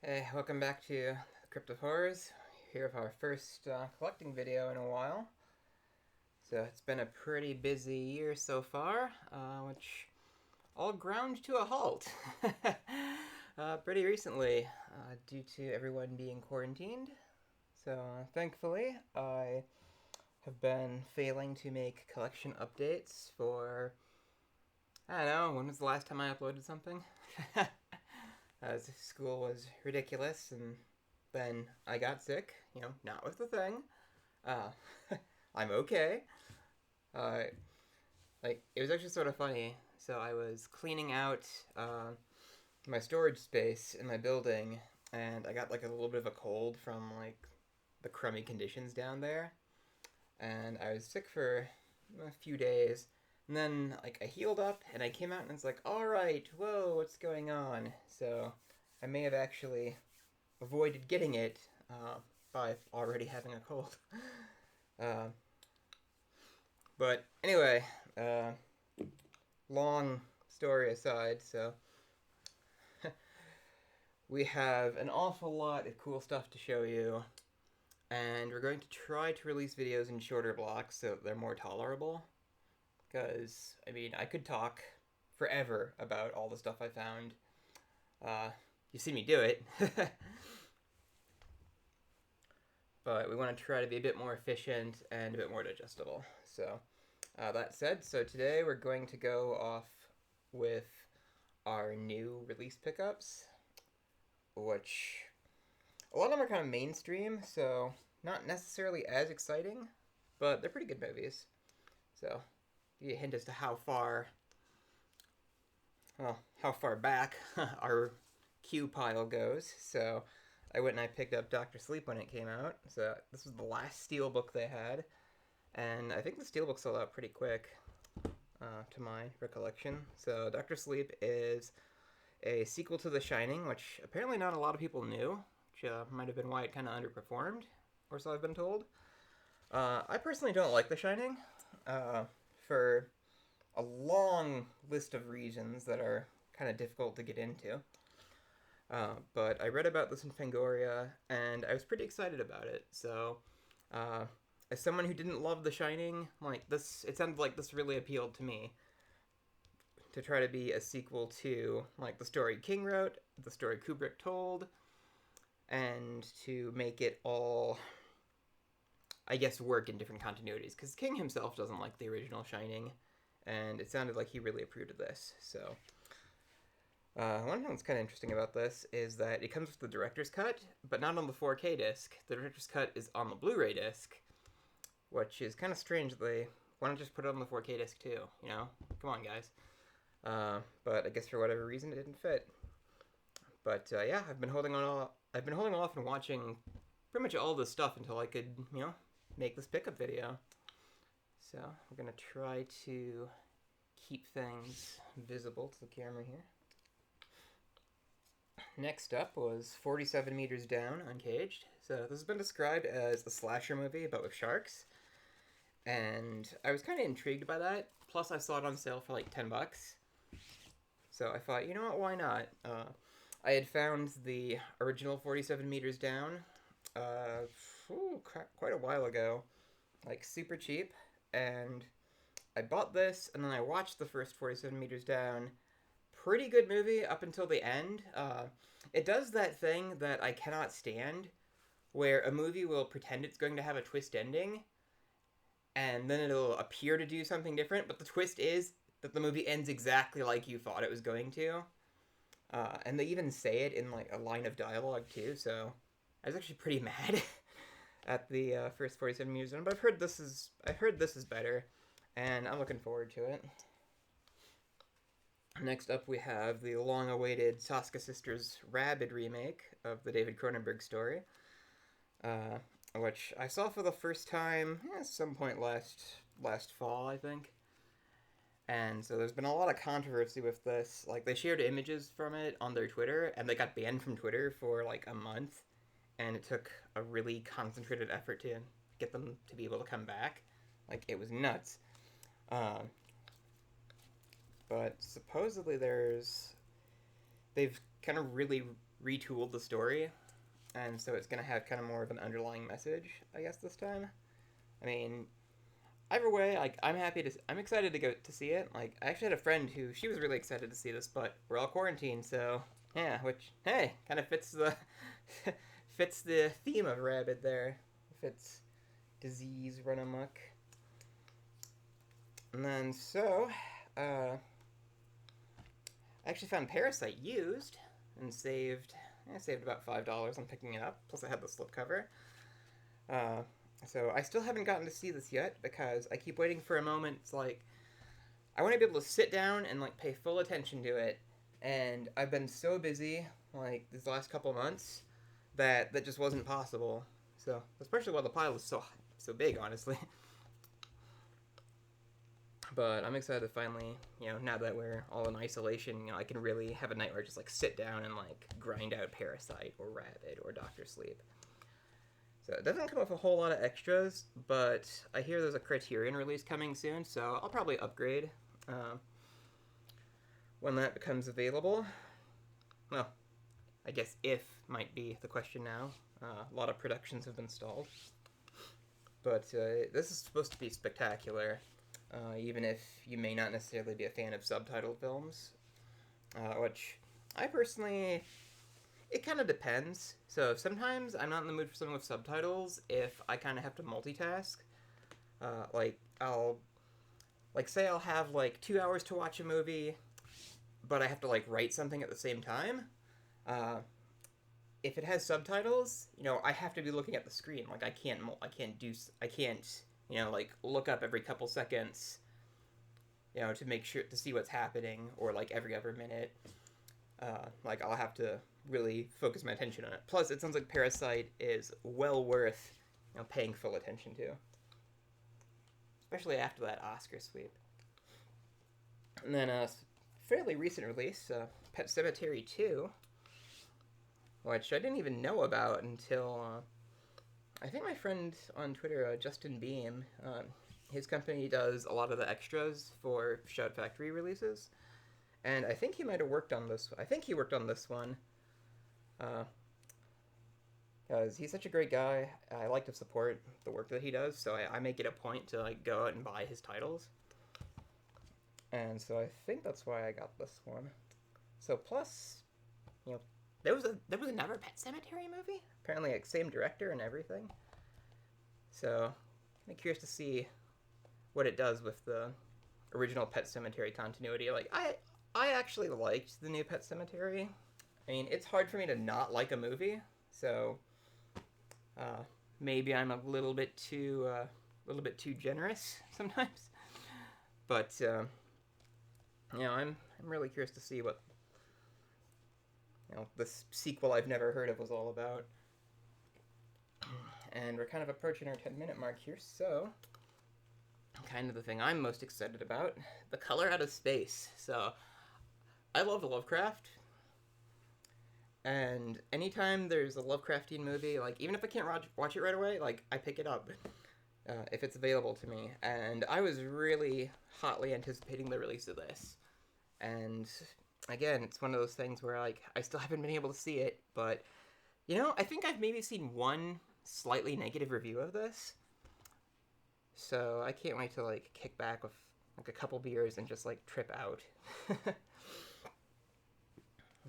Hey, welcome back to Crypto Horrors. Here with our first collecting video in a while. So it's been a pretty busy year so far, which all ground to a halt pretty recently due to everyone being quarantined. So thankfully, I have been failing to make collection updates for, I don't know, when was the last time I uploaded something? As school was ridiculous, and then I got sick. Not with the thing. Uh, I'm okay. Uh, it was actually sort of funny. So I was cleaning out my storage space in my building, and I got like a little bit of a cold from like the crummy conditions down there, and I was sick for a few days. And then, like, I healed up, and I came out, and it's like, all right, whoa, what's going on? So, I may have actually avoided getting it by already having a cold. uh, but anyway, long story aside, so we have an awful lot of cool stuff to show you, and we're going to try to release videos in shorter blocks so they're more tolerable. Because, I mean, I could talk forever about all the stuff I found. You see me do it. But we want to try to be a bit more efficient and a bit more digestible. So, that said, so today we're going to go off with our new release pickups, which a lot of them are kind of mainstream, so not necessarily as exciting, but they're pretty good movies. So, give you a hint as to how far back our queue pile goes. So I went and I picked up Dr. Sleep when it came out. So this was the last Steelbook they had, and I think the Steelbook sold out pretty quick, to my recollection. So Dr. Sleep is a sequel to The Shining, which apparently not a lot of people knew, which might have been why it kind of underperformed, or so I've been told. I personally don't like The Shining, for a long list of reasons that are kind of difficult to get into. But I read about this in Fangoria, and I was pretty excited about it. So, as someone who didn't love The Shining, like this, it sounded like this really appealed to me. To try to be a sequel to like the story King wrote, the story Kubrick told, and to make it all, I guess, work in different continuities. Because King himself doesn't like the original Shining, and it sounded like he really approved of this. So, one thing that's kind of interesting about this is that it comes with the director's cut, but not on the 4K disc. The director's cut is on the Blu-ray disc, which is kind of strange. Why not just put it on the 4K disc too? Come on, guys. But I guess for whatever reason it didn't fit. But yeah, I've been holding off and watching pretty much all this stuff until I could, make this pickup video. So we're gonna try to keep things visible to the camera here. Next up was 47 Meters Down, Uncaged. So this has been described as a slasher movie, but with sharks. And I was kind of intrigued by that. Plus, I saw it on sale for like $10. So I thought, you know what, why not? I had found the original 47 Meters Down quite a while ago. Like, super cheap. And I bought this, and then I watched the first 47 Meters Down. Pretty good movie up until the end. It does that thing that I cannot stand, where a movie will pretend it's going to have a twist ending, and then it'll appear to do something different, but the twist is that the movie ends exactly like you thought it was going to. And they even say it in like a line of dialogue too, so I was actually pretty mad at the first 47 Meters Down, but I've heard this is better, and I'm looking forward to it. Next up, we have the long-awaited Saska Sisters Rabid remake of the David Cronenberg story, which I saw for the first time at some point last fall, I think. And so there's been a lot of controversy with this. Like, they shared images from it on their Twitter, and they got banned from Twitter for like a month, and it took a really concentrated effort to get them to be able to come back. Like, it was nuts. But supposedly they've kind of really retooled the story, and so it's gonna have kind of more of an underlying message, I guess, this time. I mean, either way, like I'm excited to go to see it. Like I actually had a friend who she was really excited to see this, but we're all quarantined, so yeah, which hey, kind of fits the fits the theme of Rabid there. Fits disease run amok. And then I actually found Parasite used and saved about $5 on picking it up. Plus I had the slipcover. So I still haven't gotten to see this yet because I keep waiting for a moment. It's like I want to be able to sit down and like pay full attention to it, and I've been so busy like these last couple months that just wasn't possible. So especially while the pile is so big, honestly. But I'm excited to finally, now that we're all in isolation, I can really have a night where I just like sit down and like grind out Parasite or Rabid or Doctor Sleep. So it doesn't come with a whole lot of extras, but I hear there's a Criterion release coming soon, so I'll probably upgrade when that becomes available. Well, I guess if might be the question now. A lot of productions have been stalled. But this is supposed to be spectacular, even if you may not necessarily be a fan of subtitled films, which I personally... It kind of depends. So sometimes I'm not in the mood for something with subtitles if I kind of have to multitask. Say I'll have like 2 hours to watch a movie, but I have to like write something at the same time. If it has subtitles, I have to be looking at the screen. Like I can't like look up every couple seconds, to make sure to see what's happening, or like every other minute. I'll have to really focus my attention on it. Plus, it sounds like Parasite is well worth, paying full attention to. Especially after that Oscar sweep. And then a fairly recent release, Pet Sematary 2, which I didn't even know about until, I think my friend on Twitter, Justin Beam, his company does a lot of the extras for Shout Factory releases. And I think he might have worked on this. I think he worked on this one. Because he's such a great guy. I like to support the work that he does, so I make it a point to like go out and buy his titles. And so I think that's why I got this one. So plus, there was another Pet Sematary movie. Apparently, like same director and everything. So I'm curious to see what it does with the original Pet Sematary continuity. Like I actually liked the new Pet Sematary. I mean, it's hard for me to not like a movie, so maybe I'm a little bit too generous sometimes. But I'm really curious to see what this sequel I've never heard of was all about. And we're kind of approaching our 10-minute mark here, so kind of the thing I'm most excited about, The Color Out of Space. So I love Lovecraft. And anytime there's a Lovecraftian movie, like, even if I can't watch it right away, like, I pick it up if it's available to me. And I was really hotly anticipating the release of this. And, again, it's one of those things where, like, I still haven't been able to see it, but, I think I've maybe seen one slightly negative review of this. So I can't wait to, like, kick back with, like, a couple beers and just, like, trip out.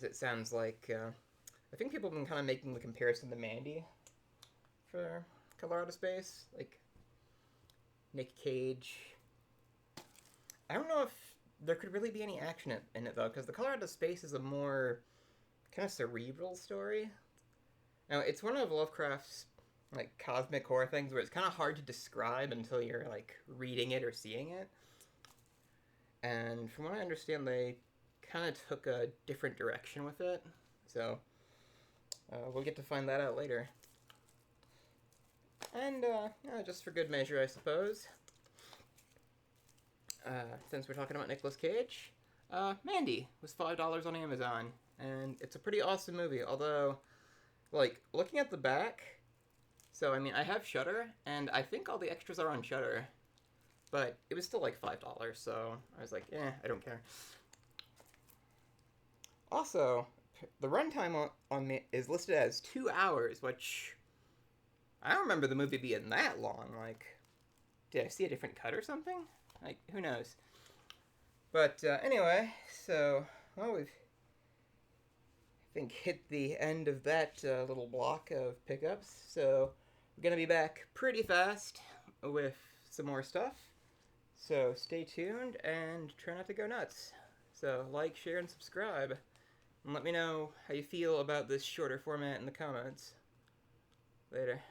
It sounds like, I think people have been kind of making the comparison to Mandy for Color Out of Space. Like, Nick Cage. I don't know if there could really be any action in it, though, because The Color Out of Space is a more kind of cerebral story. Now, it's one of Lovecraft's, like, cosmic horror things where it's kind of hard to describe until you're, like, reading it or seeing it. And from what I understand, they kind of took a different direction with it, so we'll get to find that out later. And just for good measure, I suppose, since we're talking about Nicolas Cage, Mandy was $5 on Amazon, and it's a pretty awesome movie. Although, like, looking at the back, so I mean, I have Shudder, and I think all the extras are on Shudder, but it was still like $5, so I was like, I don't care. Also, the runtime on me is listed as 2 hours, which I don't remember the movie being that long. Like, did I see a different cut or something? Like, who knows? But anyway, so well, we've I think hit the end of that little block of pickups. So we're gonna be back pretty fast with some more stuff. So stay tuned and try not to go nuts. So like, share, and subscribe. And let me know how you feel about this shorter format in the comments. Later.